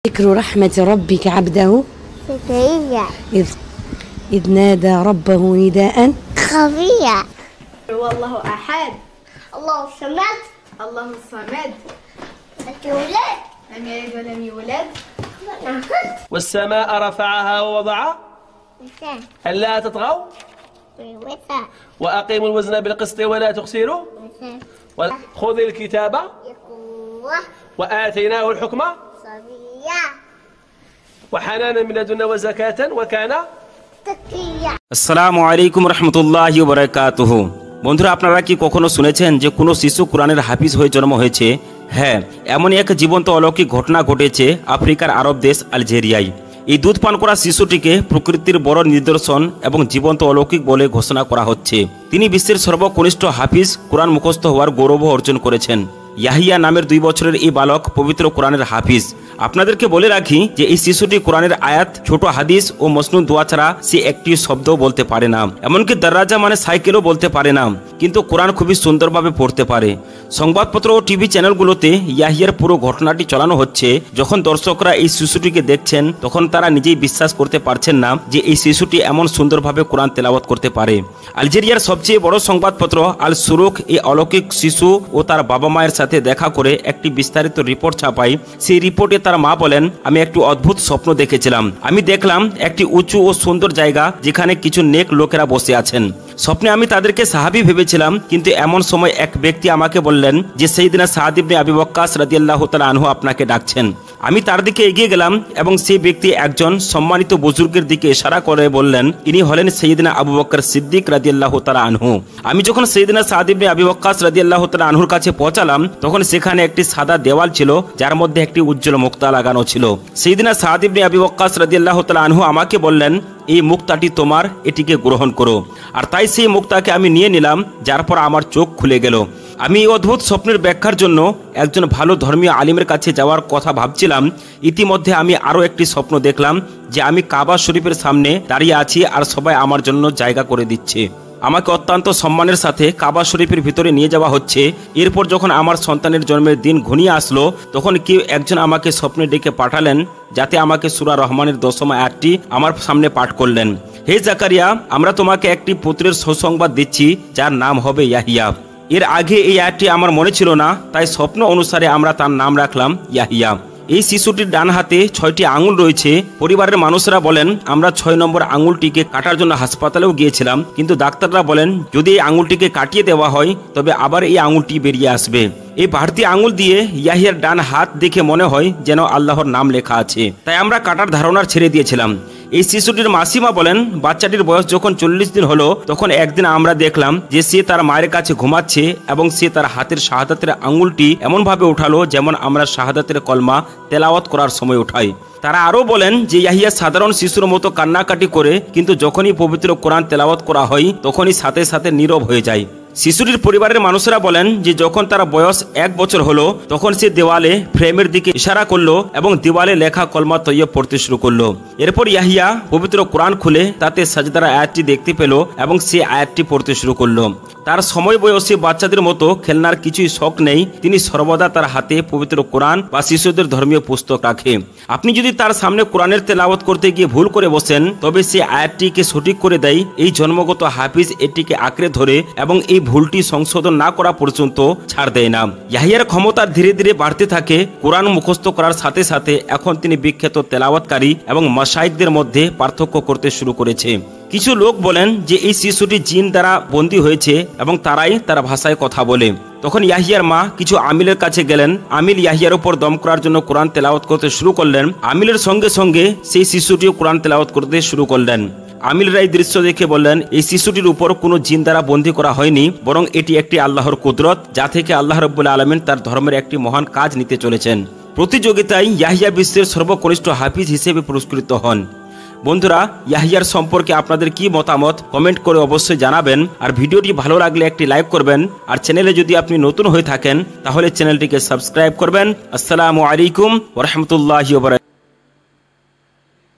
ذكر رحمة ربك عبده زكريا إذ نادى ربه نداء خفيا والله أحد الله الصمد الله الصمد الولاد لم يلد ولم يولد والسماء رفعها ووضع ألا تطغوا وأقيموا الوزن بالقسط ولا تخسروا خذ الكتاب وآتيناه الحكم صبيا وحنانا من لدنا وزكاة وكان تقيا। আসসালামু আলাইকুম রহমতুল্লাহি ওয়া বারাকাতুহু। বন্ধুরা, আপনারা কি কখনো শুনেছেন যে কোনো শিশু কোরআনের হাফিজ হয়ে জন্ম হয়েছে? হ্যাঁ, এমনই এক জীবন্ত অলৌকিক ঘটনা ঘটেছে আফ্রিকার আরব দেশ আলজেরিয়ায়। এই দুধ পান করা শিশুটিকে প্রকৃতির বড় নিদর্শন এবং জীবন্ত অলৌকিক বলে ঘোষণা করা হচ্ছে। তিনি বিশ্বের সর্বকনিষ্ঠ হাফিজ কোরআন মুখস্থ হওয়ার গৌরব অর্জন করেছেন। ইয়াহিয়া নামের 2 বছরের এই বালক পবিত্র কোরআনের হাফিজ। আপনাদেরকে বলে রাখি যে এই শিশুটি কোরআনের আয়াত, ছোট হাদিস ও মসনুন দোয়া ছাড়া সে একটি শব্দও বলতে পারে না, এমনকি দরজা মানে সাইকেলও বলতে পারে না, কিন্তু কোরআন খুবই সুন্দরভাবে পড়তে পারে। সংবাদপত্র ও টিভি চ্যানেলগুলোতে ইয়াহিয়ার পুরো ঘটনাটি চালানো হচ্ছে। যখন দর্শকরা এই শিশুটিকে দেখছেন তখন তারা নিজেই বিশ্বাস করতে পারছেন না যে এই শিশুটি এমন সুন্দরভাবে কোরআন তেলাওয়াত করতে পারে। আলজেরিয়ার সবচেয়ে বড় সংবাদপত্র আল সুরুখ এই অলৌকিক শিশু ও তার বাবা মায়ের সাথে দেখা করে একটি বিস্তারিত রিপোর্ট ছাপায়। সেই রিপোর্টে তার মা বলেন, আমি একটি অদ্ভুত স্বপ্ন দেখেছিলাম। আমি দেখলাম একটি উঁচু ও সুন্দর জায়গা যেখানে কিছু নেক লোকেরা বসে আছেন। স্বপ্নে আমি তাদেরকে সাহাবী ভেবেছিলাম, কিন্তু এমন সময় এক ব্যক্তি আমাকে বললেন যে সাইয়েদনা সাদ ইবনে আবি ওয়াক্কাস রাদিয়াল্লাহু তাআলা আনহু আপনাকে ডাকছেন। আমি তার দিকে এগিয়ে গেলাম এবং সেই ব্যক্তি একজন সম্মানিত বুজুর্গের দিকে ইশারা করে বললেন, ইনি হলেন সাইয়েদনা আবু বকর সিদ্দিক রাদিয়াল্লাহু তাআলা আনহু। আমি যখন সাইয়েদনা সাদ ইবনে আবি ওয়াক্কাস রাদিয়াল্লাহু তাআলা আনহুর কাছে পৌঁছালাম তখন সেখানে একটি সাদা দেওয়াল ছিল যার মধ্যে একটি উজ্জ্বল মুক্তা লাগানো ছিল। সাইয়েদনা সাদ ইবনে আবি ওয়াক্কাস রাদিয়াল্লাহু তাআলা আনহু আমাকে বললেন, এই মুক্তাটি তোমার, এটিকে গ্রহণ করো। আর তাই সেই মুক্তাকে আমি নিয়ে নিলাম, যার পর আমার চোখ খুলে গেল। আমি এই অদ্ভুত স্বপ্নের ব্যাখ্যার জন্য একজন ভালো ধর্মীয় আলিমের কাছে যাওয়ার কথা ভাবছিলাম। ইতিমধ্যে আমি আরও একটি স্বপ্ন দেখলাম যে আমি কাবা শরীফের সামনে দাঁড়িয়ে আছি আর সবাই আমার জন্য জায়গা করে দিচ্ছে। আমাকে অত্যন্ত সম্মানের সাথে কাবা শরীফের ভিতরে নিয়ে যাওয়া হচ্ছে। এরপর যখন আমার সন্তানের জন্মের দিন ঘনিয়ে আসলো তখন কেউ একজন আমাকে স্বপ্নে ডেকে পাঠালেন যাতে আমাকে সূরা রহমানের 10ম আয়াতটি আমার সামনে পাঠ করলেন। হে জাকারিয়া, আমরা তোমাকে একটি পুত্রের সুসংবাদ দিচ্ছি যার নাম হবে ইয়াহিয়া। এর আগে এই আয়াতটি আমার মনে ছিল না, তাই স্বপ্ন অনুসারে আমরা তার নাম রাখলাম ইয়াহিয়া। এই শিশুটির ডান হাতে 6টি আঙুল রয়েছে। পরিবারের মানুষরা বলেন, আমরা 6 নম্বর আঙুলটিকে কাটার জন্য হাসপাতালেও গিয়েছিলাম, কিন্তু ডাক্তাররা বলেন যদি এই আঙুলটিকে কাটিয়ে দেওয়া হয় তবে আবার এই আঙুলটি বেরিয়ে আসবে। এই বাড়তি আঙুল দিয়ে ইয়াহিয়ার ডান হাত দেখে মনে হয় যেন আল্লাহর নাম লেখা আছে, তাই আমরা কাটার ধারণা ছেড়ে দিয়েছিলাম। এই শিশুটির মাসিমা বলেন, বাচ্চাটির বয়স যখন 40 দিন হলো তখন একদিন আমরা দেখলাম যে সে তার মায়ের কাছে ঘুমাচ্ছে এবং সে তার হাতের শাহাদাতের আঙুলটি এমনভাবে উঠালো যেমন আমরা শাহাদাতের কলমা তেলাওয়াত করার সময় উঠাই। তারা আরও বলেন যে ইয়াহিয়া সাধারণ শিশুর মতো কান্নাকাটি করে, কিন্তু যখনই পবিত্র কোরআন তেলাওয়াত করা হয় তখনই সাথে সাথে নীরব হয়ে যায়। শিশুটির পরিবারের মানুষরা বলেন যে যখন তার বয়স 1 বছর হলো তখন সে দেওয়ালে ফ্রেমের দিকে ইশারা করলো এবং দেওয়ালে লেখা কলমা তৈয়ব পড়তে শুরু করলো। এরপর ইয়াহিয়া পবিত্র কোরআন খুলে তাতে সাজদার আয়াতটি দেখতে পেল এবং সে আয়াতটি পড়তে শুরু করলো। তার সময় বয়সী বাচ্চাদের মতো খেলনার কিছুই শখ নেই। তিনি সর্বদা তার হাতে পবিত্র কোরআন বা শিশুদের ধর্মীয় পুস্তক রাখে। আপনি যদি তার সামনে কোরআনের তেলাওয়াত করতে গিয়ে ভুল করে বসেন তবে সে আয়াতটিকে সঠিক করে দেয়। এই জন্মগত হাফিজ এটিকে আঁকড়ে ধরে এবং এই ভুলটি সংশোধন না করা পর্যন্ত ছাড় দেয় না। ইয়াহিয়ার ক্ষমতা ধীরে ধীরে বাড়তে থাকে। কোরআন মুখস্থ করার সাথে সাথে এখন তিনি বিখ্যাত তেলাওয়াতকারী এবং মাশায়েখদের মধ্যে পার্থক্য করতে শুরু করেছে। কিছু লোক বলেন যে এই শিশুটি জিন দ্বারা বন্দী হয়েছে এবং তারাই তার ভাষায় কথা বলে। তখন ইয়াহিয়ার মা কিছু আমিলের কাছে গেলেন। আমিল ইয়াহিয়ার উপর দম করার জন্য কোরআন তেলাওয়াত করতে শুরু করলেন। আমিলের সঙ্গে সঙ্গে সেই শিশুটিও কোরআন তেলাওয়াত করতে শুরু করলেন। আমিলরা এই দৃশ্য দেখে বললেন, এই শিশুটির উপর কোনো জিন দ্বারা বন্দী করা হয়নি, বরং এটি একটি আল্লাহর কুদরত, যা থেকে আল্লাহ রাব্বুল আলামিন তার ধর্মের একটি মহান কাজ নিতে চলেছেন। প্রতিযোগিতায় ইয়াহিয়া বিশ্বের সর্বকনিষ্ঠ হাফিজ হিসেবে পুরস্কৃত হন। বন্ধুরা, ইয়াহিয়ার সম্পর্কে আপনাদের কি মতামত কমেন্ট করে অবশ্যই জানাবেন। আর ভিডিওটি ভালো লাগলে একটি লাইক করবেন। আর চ্যানেলে যদি আপনি নতুন হয়ে থাকেন তাহলে চ্যানেলটিকে সাবস্ক্রাইব করবেন। আসসালামু আলাইকুম ওয়া রাহমাতুল্লাহি ওয়া বারাকাতুহু।